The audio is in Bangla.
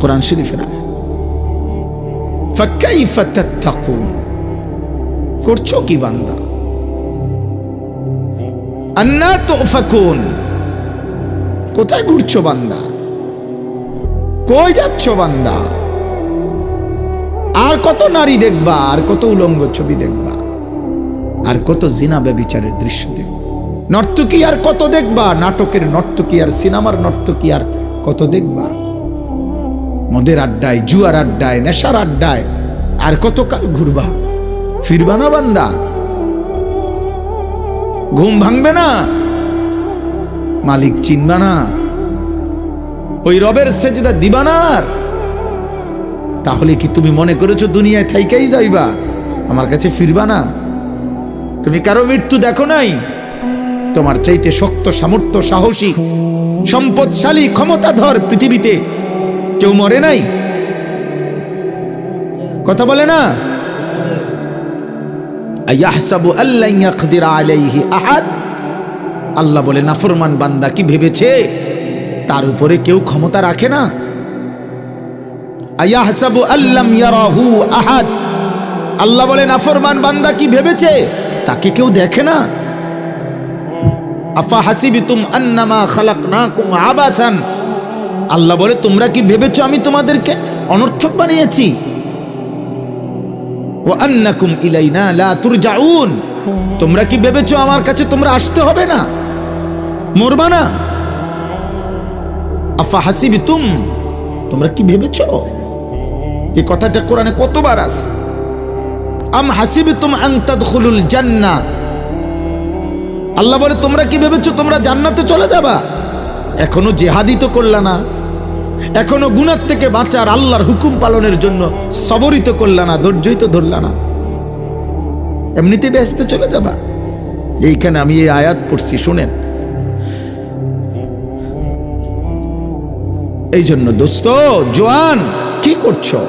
কোরআন শরীফের আয়াত। ফাকাইফা তাত্তাকুন, করছো কি বান্দা? আন্না তুফাকুন, কোথায় ঘুরছো বান্দা? কই যাচ্ছ বান্দা? আর কত নারী দেখবা, আর কত উলঙ্গ ছবি দেখবা, আর কত জিনা ব্যভিচারের দৃশ্য দেখবা? নর্তকী আর কত দেখবা? নাটকের নর্তকী আর সিনেমার নর্তকী আর কত দেখবা? মদের আড্ডায়, জুয়ার আড্ডায়, নেশার আড্ডায় আর কতকাল ঘুরবা? ফিরবা না বান্দা? ঘুম ভাঙবে না? মালিক চিনবা না? ওই রবের সেজদা দিবা না? তাহলে কি তুমি মনে করেছো দুনিয়ায় থাইকাই যাইবা, আমার কাছে ফিরবা না? তুমি কারো মৃত্যু দেখো নাই? তোমার চাইতে শক্ত, সামর্থ্য, সাহসী, সম্পদশালী, ক্ষমতাধর পৃথিবীতে কেউ মরে নাই? কথা বলে না? আয়াহসাবু আল্লা ইয়াকদির আলাইহি আহাদ, আল্লাহ বলে নাফরমান বান্দা কি ভেবেছে তার উপরে কেউ ক্ষমতা রাখে না? আয়াহসাবু আল্লাম ইয়ারাহু আহাদ, আল্লাহ বলে নাফরমান বান্দা কি ভেবেছে তাকে কেউ দেখে না? আফা হাসিবিতুম আন্নামা খালাকনাকুম আবাসান, আল্লাহ বলে তোমরা কি ভেবেছো আমি তোমাদেরকে অনর্থক বানিয়েছি? ওয়া আন্নাকুম ইলাইনা লা তুরজাউন, তোমরা কি ভেবেছো আমার কাছে তোমরা আসতে হবে না, মরবা না? আফা হাসিবিতুম, তোমরা কি ভেবেছো? এই কথাটা কোরআনে কতবার আছে? আম হাসিবিতুম আন তাদখুলুল জান্নাহ, আল্লাহ বলে তোমরা কি ভেবেছো তোমরা জান্নাতে চলে যাবা? এখনো জিহাদই তো করলা না, এখনো গুনাহ থেকে বাঁচার আল্লাহর হুকুম পালনের জন্য সবরই তো করলা না, ধৈর্যই তো ধরলা না, এমনিতে বেহেশতে চলে যাবা? এইখানে আমি এই আয়াত পড়ছি, শুনেন। এই জন্য দোস্ত, জওয়ান, কি করছো?